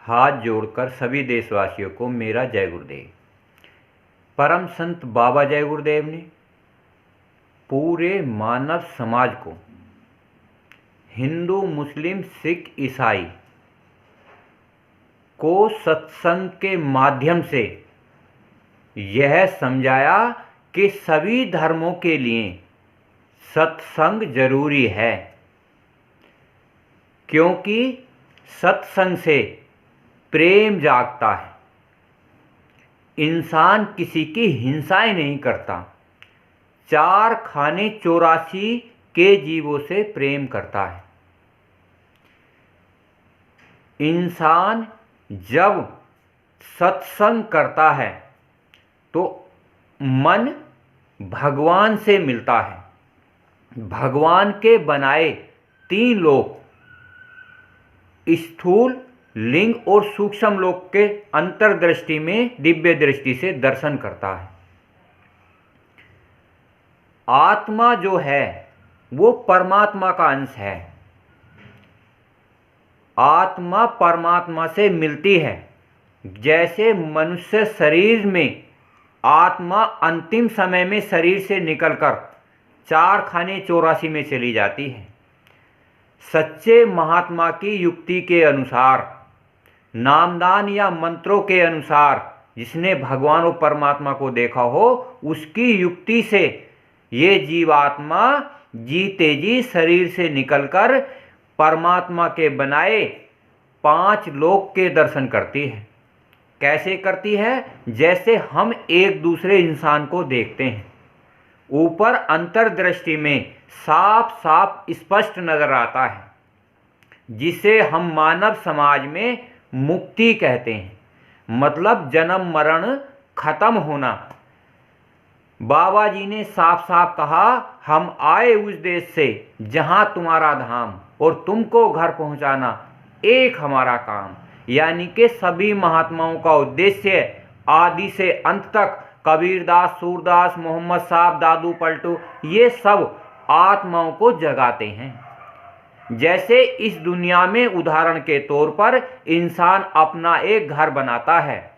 हाथ जोड़कर सभी देशवासियों को मेरा जय गुरुदेव। परम संत बाबा जय गुरुदेव ने पूरे मानव समाज को, हिंदू मुस्लिम सिख ईसाई को सत्संग के माध्यम से यह समझाया कि सभी धर्मों के लिए सत्संग जरूरी है, क्योंकि सत्संग से प्रेम जागता है। इंसान किसी की हिंसाएं नहीं करता, 4 खाने 84 के जीवों से प्रेम करता है। इंसान जब सत्संग करता है तो मन भगवान से मिलता है। भगवान के बनाए 3 लोक, स्थूल, लिंग और सूक्ष्म लोक के अंतर्दृष्टि में दिव्य दृष्टि से दर्शन करता है। आत्मा जो है वो परमात्मा का अंश है। आत्मा परमात्मा से मिलती है। जैसे मनुष्य शरीर में आत्मा अंतिम समय में शरीर से निकलकर 4 खाने 84 में चली जाती है। सच्चे महात्मा की युक्ति के अनुसार, नामदान या मंत्रों के अनुसार, जिसने भगवान और परमात्मा को देखा हो, उसकी युक्ति से ये जीवात्मा जीते जी शरीर से निकलकर परमात्मा के बनाए 5 लोक के दर्शन करती है। कैसे करती है? जैसे हम एक दूसरे इंसान को देखते हैं, ऊपर अंतर्दृष्टि में साफ साफ स्पष्ट नजर आता है, जिसे हम मानव समाज में मुक्ति कहते हैं, मतलब जन्म मरण खत्म होना। बाबा जी ने साफ साफ कहा, हम आए उस देश से जहां तुम्हारा धाम, और तुमको घर पहुंचाना एक हमारा काम। यानी कि सभी महात्माओं का उद्देश्य आदि से अंत तक, कबीरदास, सूरदास, मोहम्मद साहब, दादू पलटू, ये सब आत्माओं को जगाते हैं। जैसे इस दुनिया में उदाहरण के तौर पर इंसान अपना एक घर बनाता है,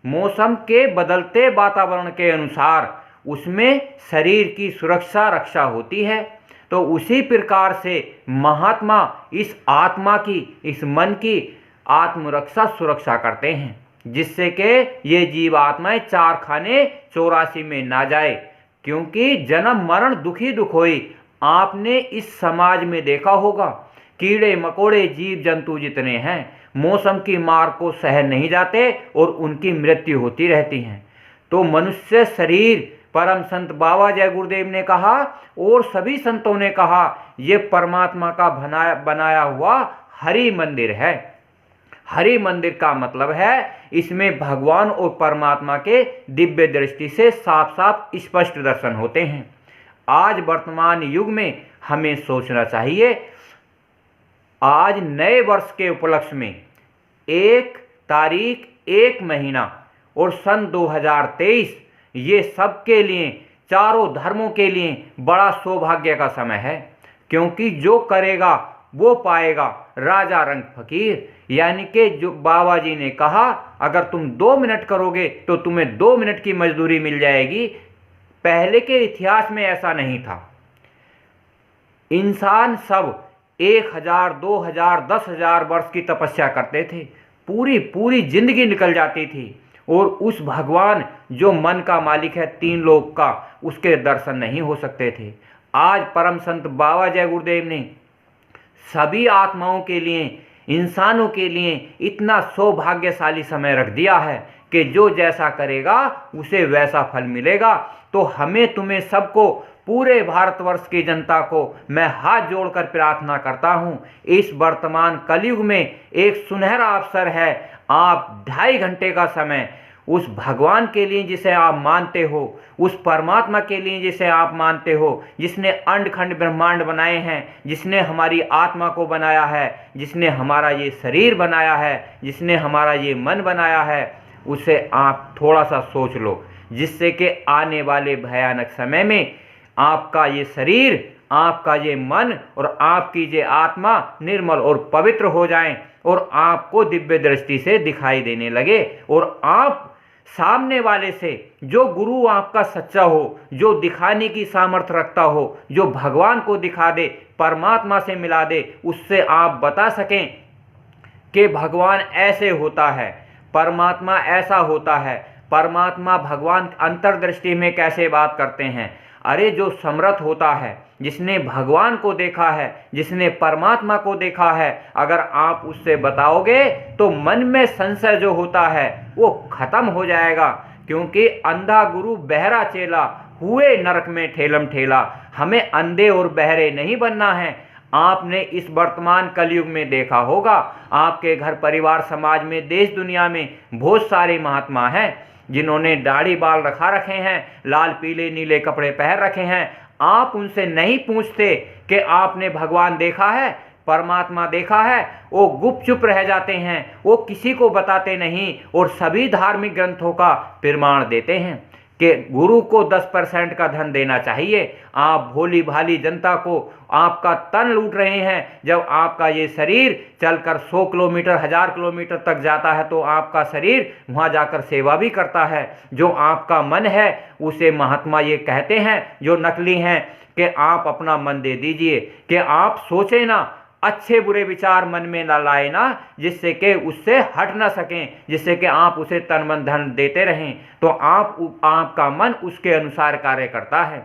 मौसम के बदलते वातावरण के अनुसार उसमें शरीर की सुरक्षा रक्षा होती है। तो उसी प्रकार से महात्मा इस आत्मा की, इस मन की आत्मरक्षा सुरक्षा करते हैं, जिससे कि ये जीवात्माएं 4 खाने 84 में ना जाए। क्योंकि जन्म मरण दुखी दुख होई। आपने इस समाज में देखा होगा, कीड़े मकोड़े जीव जंतु जितने हैं मौसम की मार को सह नहीं जाते और उनकी मृत्यु होती रहती है। तो मनुष्य शरीर, परम संत बाबा जय गुरुदेव ने कहा और सभी संतों ने कहा, ये परमात्मा का बनाया हुआ हरि मंदिर है। हरि मंदिर का मतलब है इसमें भगवान और परमात्मा के दिव्य दृष्टि से साफ साफ स्पष्ट दर्शन होते हैं। आज वर्तमान युग में हमें सोचना चाहिए, आज नए वर्ष के उपलक्ष्य में 1 तारीख 1 महीना और सन 2023, ये सबके लिए, चारों धर्मों के लिए बड़ा सौभाग्य का समय है। क्योंकि जो करेगा वो पाएगा, राजा रंग फकीर। यानी कि जो बाबा जी ने कहा, अगर तुम 2 मिनट करोगे तो तुम्हें 2 मिनट की मजदूरी मिल जाएगी। पहले के इतिहास में ऐसा नहीं था। इंसान सब 1000, 2000, 10,000 वर्ष की तपस्या करते थे, पूरी जिंदगी निकल जाती थी, और उस भगवान जो मन का मालिक है 3 लोक का, उसके दर्शन नहीं हो सकते थे। आज परम संत बाबा जय गुरुदेव ने सभी आत्माओं के लिए, इंसानों के लिए इतना सौभाग्यशाली समय रख दिया है कि जो जैसा करेगा उसे वैसा फल मिलेगा। तो हमें, तुम्हें सबको, पूरे भारतवर्ष की जनता को मैं हाथ जोड़कर प्रार्थना करता हूं, इस वर्तमान कलयुग में एक सुनहरा अवसर है। आप 2.5 घंटे का समय उस भगवान के लिए जिसे आप मानते हो, उस परमात्मा के लिए जिसे आप मानते हो, जिसने अंड खंड ब्रह्मांड बनाए हैं, जिसने हमारी आत्मा को बनाया है, जिसने हमारा ये शरीर बनाया है, जिसने हमारा ये मन बनाया है, उसे आप थोड़ा सा सोच लो, जिससे कि आने वाले भयानक समय में आपका ये शरीर आपका ये मन और आपकी ये आत्मा निर्मल और पवित्र हो जाएं और आपको दिव्य दृष्टि से दिखाई देने लगे और आप सामने वाले से, जो गुरु आपका सच्चा हो, जो दिखाने की सामर्थ्य रखता हो, जो भगवान को दिखा दे, परमात्मा से मिला दे, उससे आप बता सकें कि भगवान ऐसे होता है, परमात्मा ऐसा होता है, परमात्मा भगवान अंतर्दृष्टि में कैसे बात करते हैं। अरे जो समर्थ होता है, जिसने भगवान को देखा है, जिसने परमात्मा को देखा है, अगर आप उससे बताओगे तो मन में संशय जो होता है वो खत्म हो जाएगा। क्योंकि अंधा गुरु बहरा चेला, हुए नरक में ठेलम ठेला। हमें अंधे और बहरे नहीं बनना है। आपने इस वर्तमान कलयुग में देखा होगा, आपके घर परिवार समाज में देश दुनिया में बहुत सारे महात्मा हैं जिन्होंने दाढ़ी बाल रखा रखे हैं, लाल पीले नीले कपड़े पहन रखे हैं। आप उनसे नहीं पूछते कि आपने भगवान देखा है, परमात्मा देखा है। वो गुपचुप रह जाते हैं, वो किसी को बताते नहीं और सभी धार्मिक ग्रंथों का प्रमाण देते हैं कि गुरु को 10% का धन देना चाहिए। आप भोली भाली जनता को आपका तन लूट रहे हैं। जब आपका ये शरीर चलकर 100 किलोमीटर 1000 किलोमीटर तक जाता है तो आपका शरीर वहाँ जाकर सेवा भी करता है। जो आपका मन है उसे महात्मा ये कहते हैं जो नकली हैं कि आप अपना मन दे दीजिए, कि आप सोचें ना, अच्छे बुरे विचार मन में ना लाए ना, जिससे कि उससे हट ना सकें, जिससे कि आप उसे तन मन धन देते रहें तो आपका मन उसके अनुसार कार्य करता है।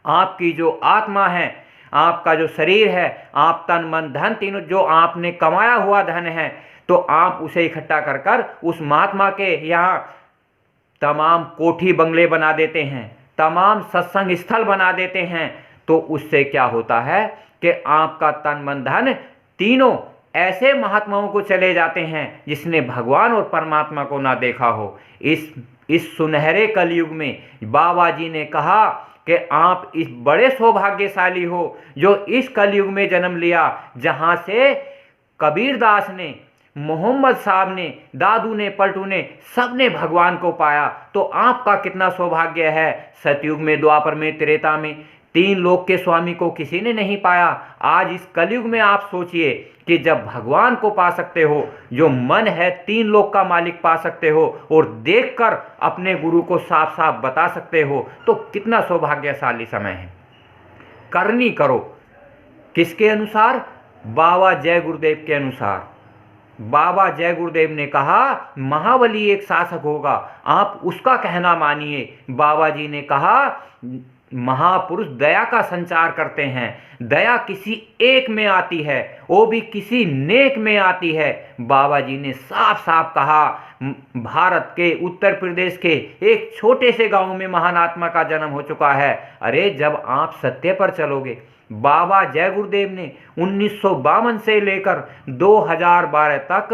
आपकी जो आत्मा है, आपका जो शरीर है, आप तन मन धन तीनों जो आपने कमाया हुआ धन है, तो आप उसे इकट्ठा कर कर उस महात्मा के यहाँ तमाम कोठी बंगले बना देते हैं, तमाम सत्संग स्थल बना देते हैं। तो उससे क्या होता है कि आपका तन मन धन तीनों ऐसे महात्माओं को चले जाते हैं जिसने भगवान और परमात्मा को ना देखा हो। इस सुनहरे कलयुग में बाबा जी ने कहा कि आप इस बड़े सौभाग्यशाली हो जो इस कलयुग में जन्म लिया, जहां से कबीरदास ने, मोहम्मद साहब ने, दादू ने, पलटू ने, सब ने भगवान को पाया। तो आपका कितना सौभाग्य है। सतयुग में, द्वापर में, त्रेता में 3 लोक के स्वामी को किसी ने नहीं पाया। आज इस कलयुग में आप सोचिए कि जब भगवान को पा सकते हो, जो मन है 3 लोक का मालिक पा सकते हो और देखकर अपने गुरु को साफ साफ बता सकते हो, तो कितना सौभाग्यशाली समय है। करनी करो। किसके अनुसार? बाबा जय गुरुदेव के अनुसार। बाबा जय गुरुदेव ने कहा महाबली एक शासक होगा, आप उसका कहना मानिए। बाबा जी ने कहा महापुरुष दया का संचार करते हैं। दया किसी एक में आती है, वो भी किसी नेक में आती है। बाबा जी ने साफ साफ कहा। भारत के उत्तर प्रदेश के एक छोटे से गांव में महान आत्मा का जन्म हो चुका है। अरे जब आप सत्य पर चलोगे, बाबा जय गुरुदेव ने 1952 से लेकर 2012 तक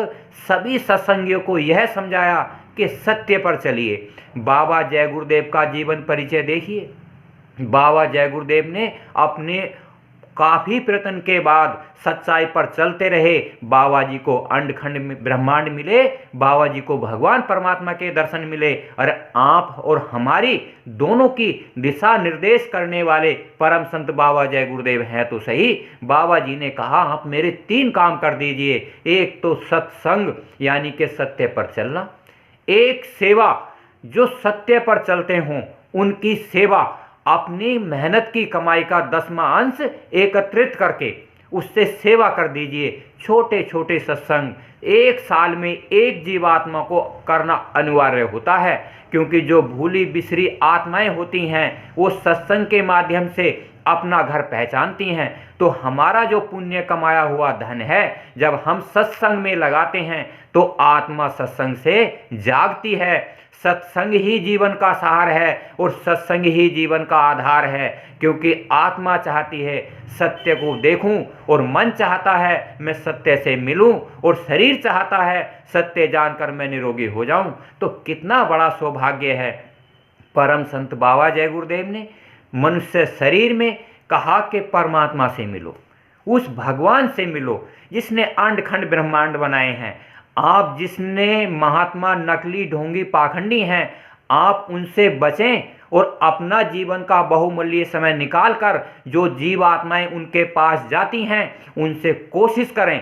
सभी सत्संगियों को यह समझाया कि सत्य पर चलिए। बाबा जय गुरुदेव का जीवन परिचय देखिए। बाबा जय गुरुदेव ने अपने काफ़ी प्रयत्न के बाद सच्चाई पर चलते रहे। बाबा जी को अंडखंड में ब्रह्मांड मिले, बाबा जी को भगवान परमात्मा के दर्शन मिले। और आप और हमारी दोनों की दिशा निर्देश करने वाले परम संत बाबा जय गुरुदेव हैं तो सही। बाबा जी ने कहा आप मेरे 3 काम कर दीजिए। एक तो सत्संग यानी कि सत्य पर चलना, एक सेवा, जो सत्य पर चलते हों उनकी सेवा, अपनी मेहनत की कमाई का 10वां अंश एकत्रित करके उससे सेवा कर दीजिए। छोटे छोटे सत्संग 1 साल में 1 जीवात्मा को करना अनिवार्य होता है, क्योंकि जो भूली बिसरी आत्माएं होती हैं वो सत्संग के माध्यम से अपना घर पहचानती हैं। तो हमारा जो पुण्य कमाया हुआ धन है, जब हम सत्संग में लगाते हैं तो आत्मा सत्संग से जागती है। सत्संग ही जीवन का सहार है और सत्संग ही जीवन का आधार है, क्योंकि आत्मा चाहती है सत्य को देखूं और मन चाहता है मैं सत्य से मिलूं और शरीर चाहता है सत्य जानकर मैं निरोगी हो जाऊं। तो कितना बड़ा सौभाग्य है। परम संत बाबा जय गुरुदेव ने मनुष्य शरीर में कहा कि परमात्मा से मिलो, उस भगवान से मिलो जिसने अंड खंड ब्रह्मांड बनाए हैं। आप जिसने महात्मा नकली ढोंगी पाखंडी हैं, आप उनसे बचें और अपना जीवन का बहुमूल्य समय निकाल कर जो जीवात्माएं उनके पास जाती हैं उनसे कोशिश करें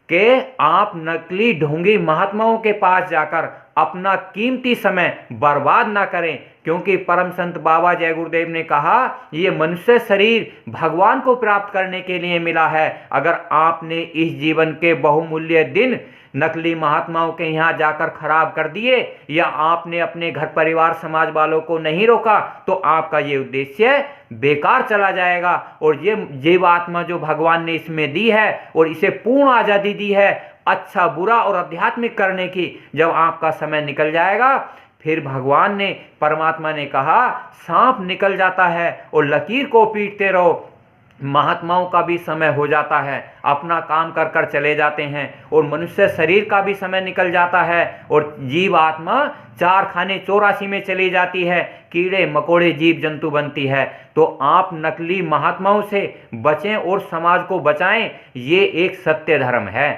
कि आप नकली ढोंगी महात्माओं के पास जाकर अपना कीमती समय बर्बाद ना करें, क्योंकि परम संत बाबा जय गुरुदेव ने कहा ये मनुष्य शरीर भगवान को प्राप्त करने के लिए मिला है। अगर आपने इस जीवन के बहुमूल्य दिन नकली महात्माओं के यहाँ जाकर खराब कर दिए या आपने अपने घर परिवार समाज वालों को नहीं रोका तो आपका ये उद्देश्य बेकार चला जाएगा। और ये जीवात्मा जो भगवान ने इसमें दी है और इसे पूर्ण आज़ादी दी है अच्छा बुरा और आध्यात्मिक करने की, जब आपका समय निकल जाएगा फिर भगवान ने परमात्मा ने कहा सांप निकल जाता है और लकीर को पीटते रहो। महात्माओं का भी समय हो जाता है, अपना काम कर कर चले जाते हैं और मनुष्य शरीर का भी समय निकल जाता है और जीव आत्मा 4 खाने 84 में चली जाती है, कीड़े मकोड़े जीव जंतु बनती है। तो आप नकली महात्माओं से बचें और समाज को बचाएं, ये एक सत्य धर्म है।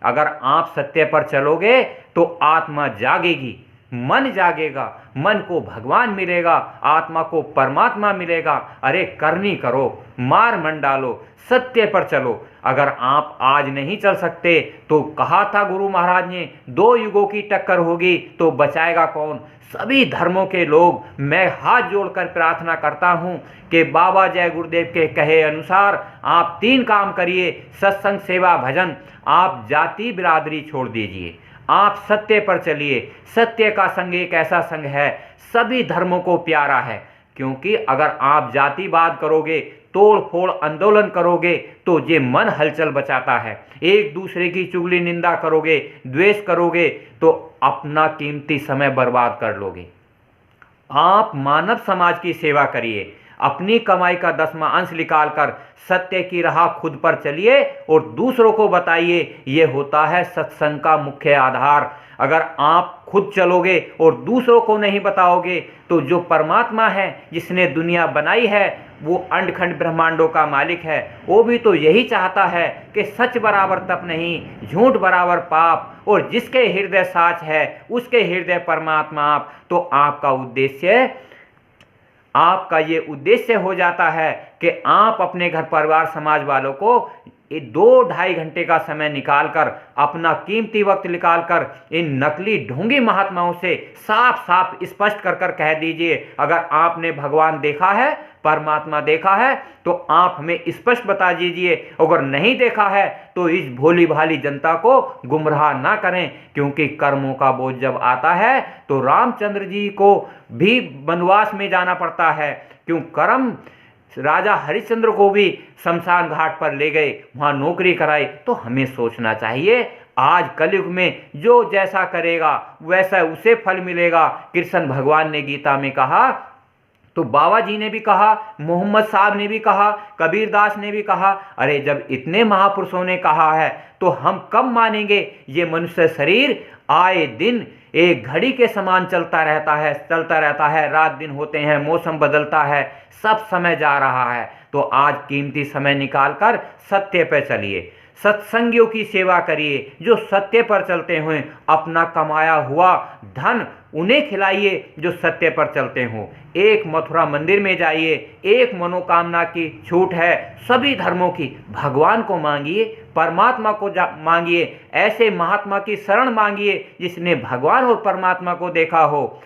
अगर आप सत्य पर चलोगे तो आत्मा जागेगी, मन जागेगा, मन को भगवान मिलेगा, आत्मा को परमात्मा मिलेगा। अरे करनी करो, मार मन डालो, सत्य पर चलो। अगर आप आज नहीं चल सकते तो कहा था गुरु महाराज ने 2 युगों की टक्कर होगी तो बचाएगा कौन? सभी धर्मों के लोग मैं हाथ जोड़कर प्रार्थना करता हूं कि बाबा जय गुरुदेव के कहे अनुसार आप 3 काम करिए, सत्संग सेवा भजन। आप जाति बिरादरी छोड़ दीजिए, आप सत्य पर चलिए। सत्य का संग एक ऐसा संग है सभी धर्मों को प्यारा है, क्योंकि अगर आप जातिवाद करोगे तोड़ फोड़ आंदोलन करोगे तो ये मन हलचल बचाता है। एक दूसरे की चुगली निंदा करोगे द्वेष करोगे तो अपना कीमती समय बर्बाद कर लोगे। आप मानव समाज की सेवा करिए, अपनी कमाई का 10वां अंश निकालकर सत्य की राह खुद पर चलिए और दूसरों को बताइए। ये होता है सत्संग का मुख्य आधार। अगर आप खुद चलोगे और दूसरों को नहीं बताओगे तो जो परमात्मा है जिसने दुनिया बनाई है, वो अंडखंड ब्रह्मांडों का मालिक है, वो भी तो यही चाहता है कि सच बराबर तप नहीं, झूठ बराबर पाप, और जिसके हृदय साच है उसके हृदय परमात्मा आप। तो आपका ये उद्देश्य हो जाता है कि आप अपने घर परिवार समाज वालों को 2-2.5 घंटे का समय निकालकर अपना कीमती वक्त निकालकर इन नकली ढोंगी महात्माओं से साफ साफ स्पष्ट कर कर कह दीजिए। अगर आपने भगवान देखा है, परमात्मा देखा है तो आप हमें स्पष्ट बता दीजिए। अगर नहीं देखा है तो इस भोली भाली जनता को गुमराह ना करें, क्योंकि कर्मों का बोझ जब आता है तो रामचंद्र जी को भी वनवास में जाना पड़ता है। क्यों? कर्म राजा हरिश्चंद्र को भी शमशान घाट पर ले गए, वहां नौकरी कराई। तो हमें सोचना चाहिए आज कलयुग में जो जैसा करेगा वैसा उसे फल मिलेगा। कृष्ण भगवान ने गीता में कहा, तो बाबा जी ने भी कहा, मोहम्मद साहब ने भी कहा, कबीरदास ने भी कहा। अरे जब इतने महापुरुषों ने कहा है तो हम कब मानेंगे? ये मनुष्य शरीर आए दिन एक घड़ी के समान चलता रहता है, रात दिन होते हैं, मौसम बदलता है, सब समय जा रहा है। तो आज कीमती समय निकालकर सत्य पर चलिए, सत्संगियों की सेवा करिए, जो सत्य पर चलते हुए अपना कमाया हुआ धन उन्हें खिलाइए जो सत्य पर चलते हों। एक मथुरा मंदिर में जाइए, एक मनोकामना की छूट है सभी धर्मों की, भगवान को मांगिए, परमात्मा को मांगिए, ऐसे महात्मा की शरण मांगिए जिसने भगवान और परमात्मा को देखा हो।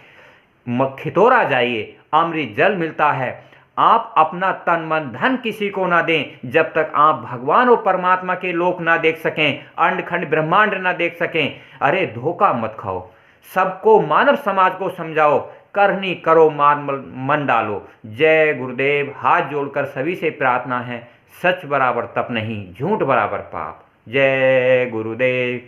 खितौरा जाइए, अमृत जल मिलता है। आप अपना तन मन धन किसी को ना दें जब तक आप भगवान और परमात्मा के लोक ना देख सकें, अंडखंड ब्रह्मांड ना देख सकें। अरे धोखा मत खाओ, सबको मानव समाज को समझाओ, करनी करो मन डालो। जय गुरुदेव। हाथ जोड़कर सभी से प्रार्थना है, सच बराबर तप नहीं, झूठ बराबर पाप। जय गुरुदेव।